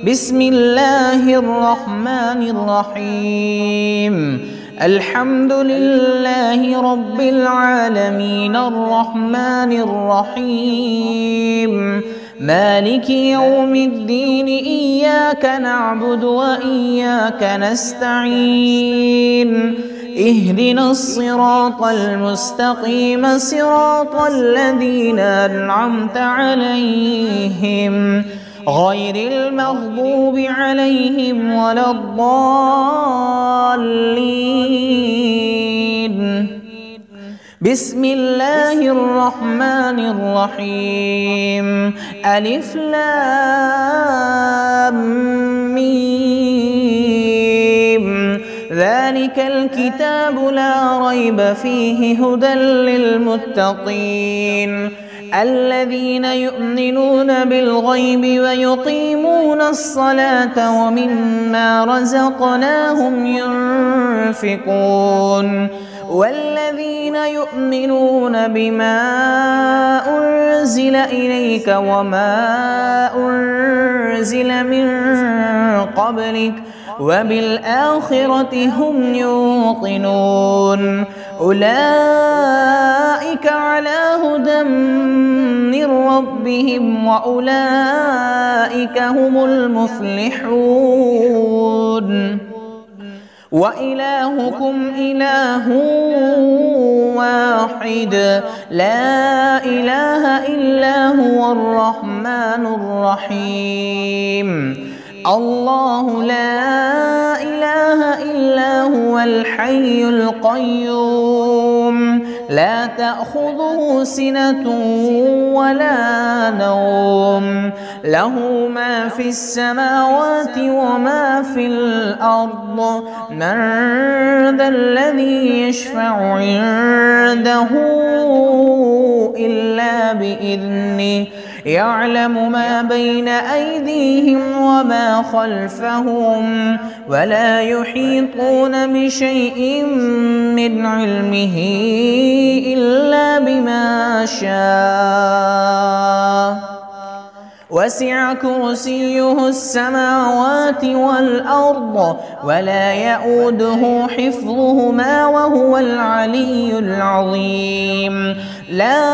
بسم الله الرحمن الرحيم الحمد لله رب العالمين الرحمن الرحيم مالك يوم الدين إياك نعبد وإياك نستعين اهدنا الصراط المستقيم صراط الذين أنعمت عليهم غير المغضوب عليهم ولا الضالين. بسم الله الرحمن الرحيم ألف لام ميم ذلك الكتاب لا ريب فيه هدى للمتقين الذين يؤمنون بالغيب ويقيمون الصلاة ومما رزقناهم ينفقون والذين يؤمنون بما أنزل إليك وما أنزل من قبلك وبالآخرة هم يوقنون أولئك على هدى من ربهم وأولئك هم المفلحون وإلهكم إله واحد لا إله إلا هو الرحمن الرحيم الله لا إله إلا هو الحي القيوم لا تأخذه سنة ولا نوم له ما في السماوات وما في الأرض من ذا الذي يشفع عنده إلا بإذنه يعلم ما بين أيديهم وما خلفهم ولا يحيطون بشيء من علمه إلا بما شاء وسع كرسيه السماوات والأرض ولا يؤوده حفظهما وهو العلي العظيم لا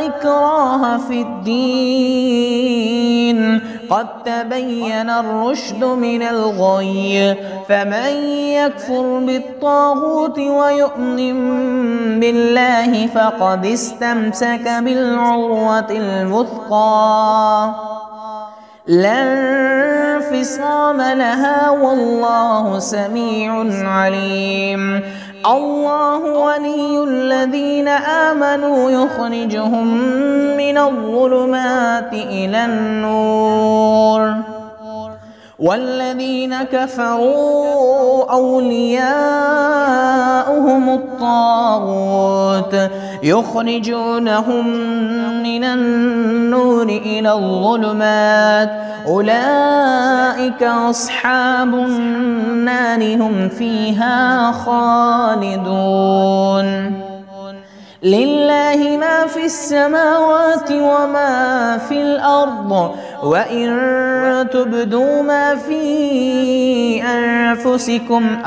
إكراه في الدين قد تبين الرشد من الغي فمن يكفر بالطاغوت ويؤمن بالله فقد استمسك بالعروة الوثقى لا انفصام لها والله سميع عليم الله ولي الذين آمنوا يخرجهم من الظلمات إلى النور والذين كفروا أولياؤهم الطاغوت يخرجونهم من النور إلى الظلمات أولئك أصحاب النار هم فيها خالدون لله ما في السماوات وما في الأرض وإن تبدوا ما في أنفسكم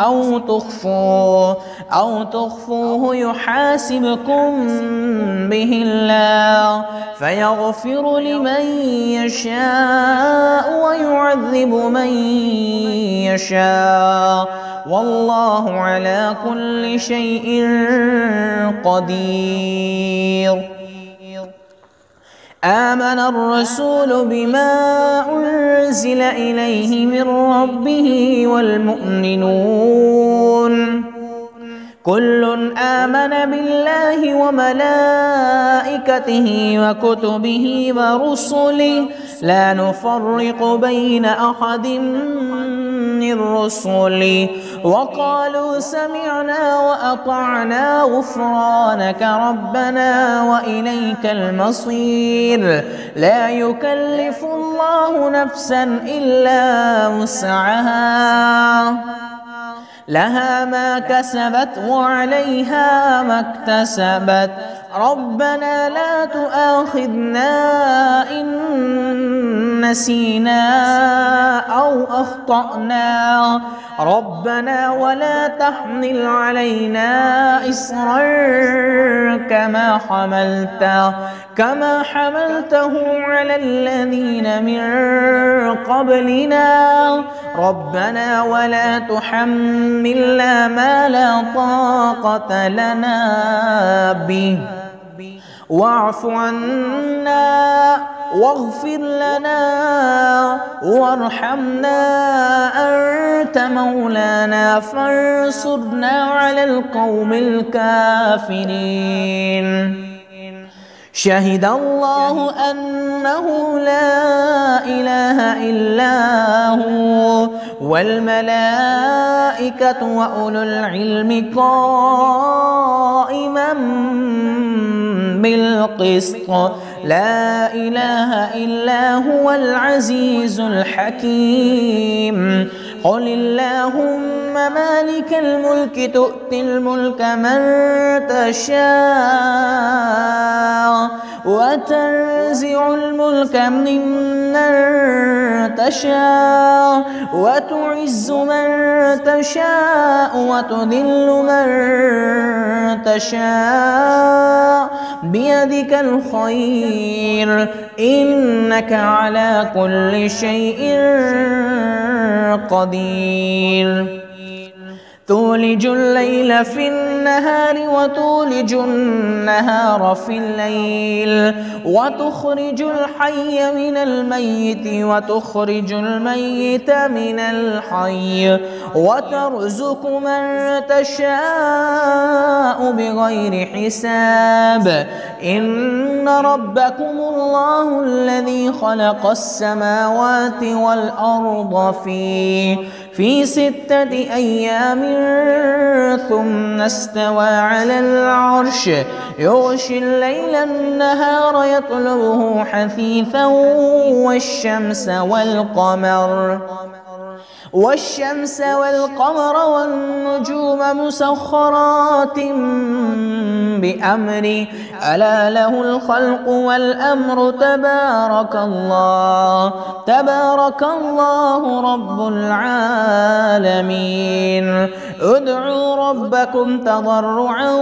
أو تخفوه يحاسبكم به الله فيغفر لمن يشاء ويعذب من يشاء والله على كل شيء قدير آمن الرسول بما أنزل إليه من ربه والمؤمنون كل آمن بالله وملائكته وكتبه ورسله لا نفرق بين أحد من رسله وقالوا سمعنا وأطعنا غفرانك ربنا وإليك المصير لا يكلف الله نفسا إلا وسعها لها ما كسبت وعليها ما اكتسبت ربنا لا تؤاخذنا إن نسينا أو أخطأنا ربنا ولا تحمل علينا إصرا كما حملته على الذين من قبلنا ربنا ولا تحملنا ما لا طاقة لنا به واعف عنا واغفر لنا وارحمنا أنت مولانا فانصرنا على القوم الكافرين. شهد الله أنه لا إله إلا هو والملائكة وأولو العلم قائما بالقسط لا إله إلا هو العزيز الحكيم. قل اللهم مالك الملك تؤتي الملك من تشاء وتنزع الملك ممن تشاء وتعز من تشاء وتذل من تشاء بيدك الخير إنك على كل شيء قدير. تولج الليل في النهار وتولج النهار في الليل وتخرج الحي من الميت وتخرج الميت من الحي وترزق من تشاء بغير حساب. إن ربكم الله الذي خلق السماوات والأرض في 6 أيام ثم استوى على العرش يغشي الليل النهار يطلبه حثيثا والشمس والقمر والنجوم مسخرات بأمره ألا له الخلق والأمر تبارك الله رب العالمين. ادعوا ربكم تضرعا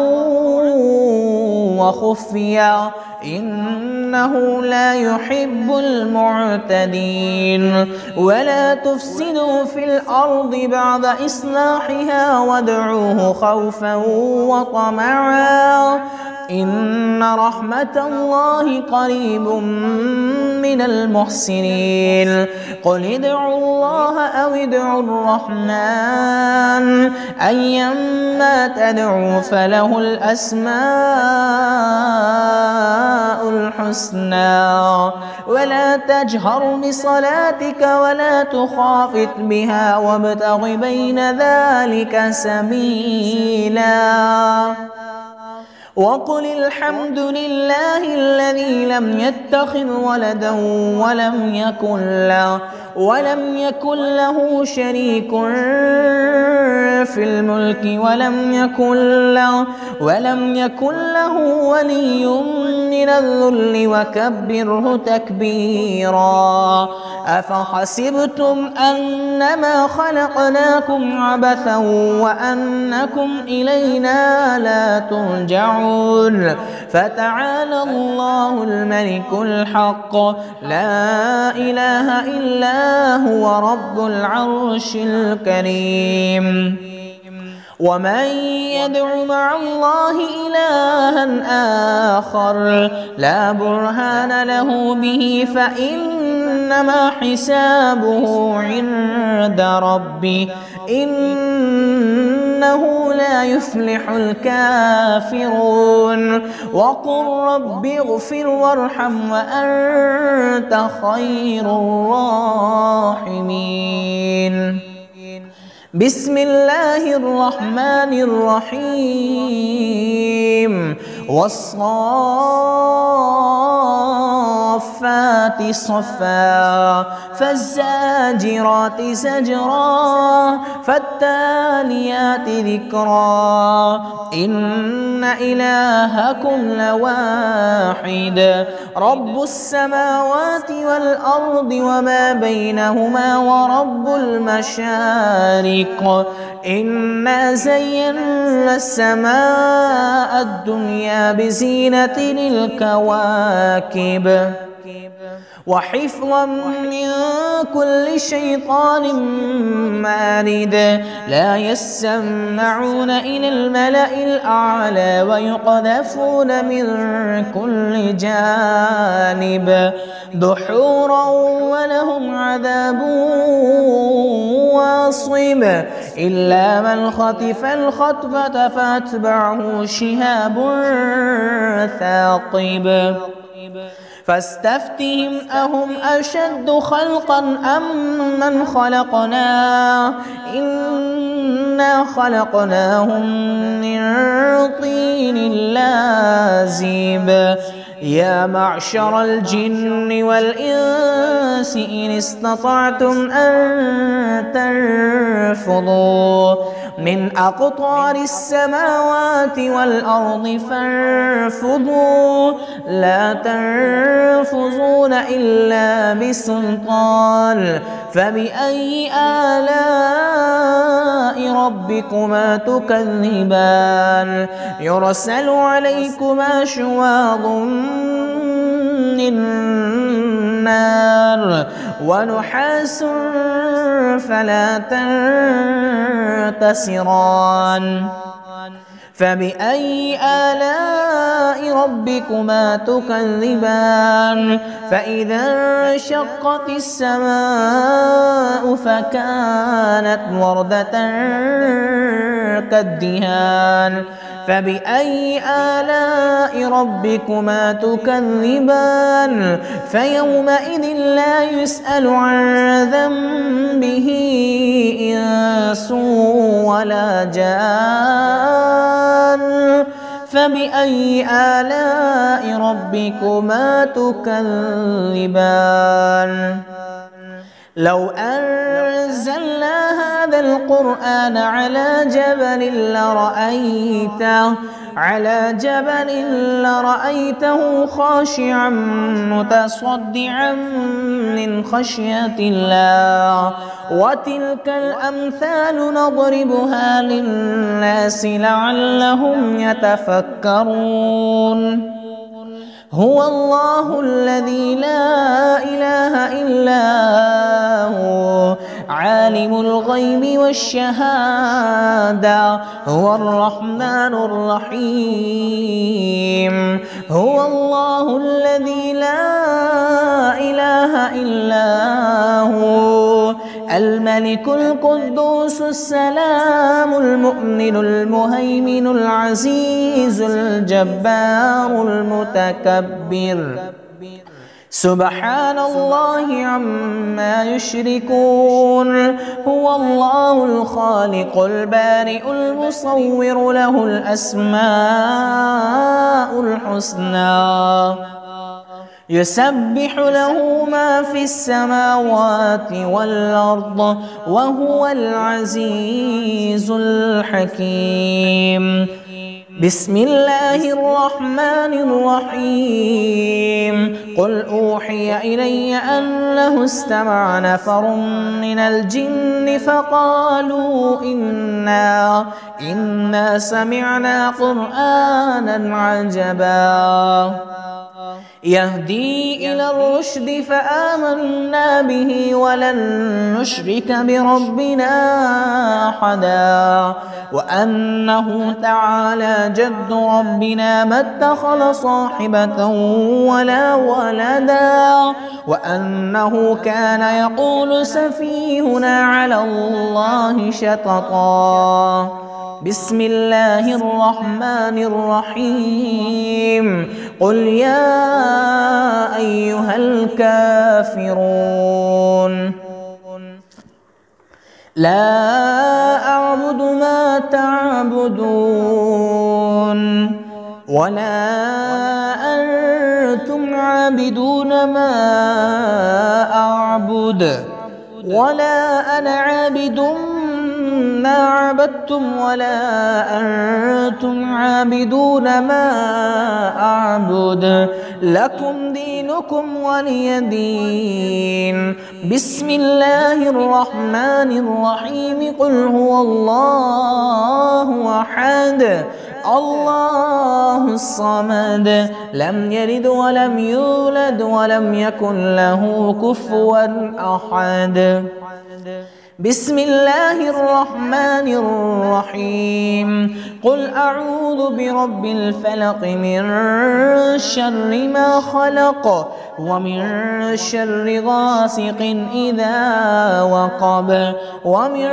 وخفيا إنه لا يحب المعتدين. ولا تفسدوا في الأرض بعد إصلاحها وادعوه خوفا وطمعا إن رحمة الله قريب من المحسنين. قل ادعوا الله أو ادعوا الرحمن أيما تدعوا فله الأسماء الحسنى ولا تجهر بصلاتك ولا تخافت بها وابتغ بين ذلك سبيلا. وقل الحمد لله الذي لم يتخذ ولدا ولم يكن له شريك في الملك ولم يكن له ولي من الذل وكبره تكبيرا. أفحسبتم أنما خلقناكم عبثا وأنكم إلينا لا ترجعون. فتعالى الله الملك الحق لا إله إلا هو رب العرش الكريم. ومن يدع مع الله إلها آخر لا برهان له به فإنما حسابه عند ربه إنه لا يفلح الكافرون. وقل رب اغفر وارحم وأنت خير الراحمين. بسم الله الرحمن الرحيم والصافات صفا فالزاجرات زجرا فالتاليات ذكرا إن إلهكم لواحد رب السماوات والأرض وما بينهما ورب المشارق إنا زينا السماء الدنيا بزينة الكواكب وحفظا من كل شيطان مارد لا يسمعون إلى الملأ الأعلى ويقذفون من كل جانب دحورا ولهم عذاب واصب إلا من خطف الخطفة فأتبعه شهاب ثاقب فاستفتهم أهم أشد خلقا أم من خلقنا إنا خلقناهم من طين لازب يا معشر الجن والإنس إن استطعتم أن تنفضوا من أقطار السماوات والأرض فانفضوا لا تنفذون إلا بسلطان فبأي آلاء ربكما تكذبان يرسل عليكما شواظ من نار ونحاس فلا تنتصران فبأي آلاء ربكما تكذبان فإذا انشقت السماء فكانت وردة كالدهان فبأي آلاء ربكما تكذبان فيومئذ لا يسأل عن ذنبه إنس ولا جان فبأي آلاء ربكما تكذبان لو أنزلنا هذا القرآن على جبل لرأيته خاشعا متصدعا من خشية الله وتلك الأمثال نضربها للناس لعلهم يتفكرون هو الله الذي لا إله إلا هو عالم الغيب والشهادة هو الرحمن الرحيم هو الله الذي لا إله إلا هو الملك القدوس السلام المؤمن المهيمن العزيز الجبار المتكبر سبحان الله عما يشركون هو الله الخالق البارئ المصور له الأسماء الحسنى يسبح له ما في السماوات والأرض وهو العزيز الحكيم بسم الله الرحمن الرحيم قل أوحي إلي أنه استمع نفر من الجن فقالوا إنا سمعنا قرآنا عجبا يهدي إلى الرشد فآمنا به ولن نشرك بربنا أحدا وأنه تعالى جد ربنا ما اتخذ صاحبة ولا ولدا وأنه كان يقول سفيهنا على الله شططا بسم الله الرحمن الرحيم قل يا أيها الكافرون لا أعبد ما تعبدون ولا أنتم عابدون عابدون ما أعبد ولا أنا عابد ما عبدتم ولا أنتم عابدون ما أعبد لكم دينكم ولي دين. بسم الله الرحمن الرحيم. قل هو الله أحد الله الصمد لم يلد ولم يولد ولم يكن له كفوا أحد. بسم الله الرحمن الرحيم. قل أعوذ برب الفلق من شر ما خلق ومن شر غاسق إذا وقب ومن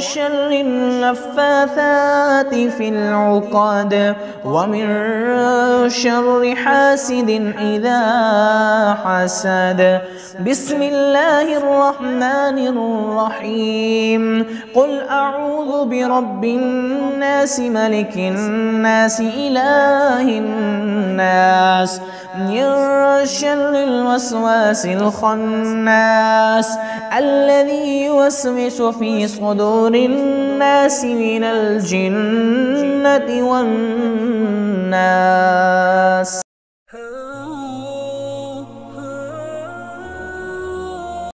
شر النفاثات في العقد ومن شر حاسد إذا حسد. بسم الله الرحمن الرحيم. قل أعوذ برب الناس ملك الناس إله الناس من شر الوسواس الخناس الذي يوسوس في صدور الناس من الجنة والناس.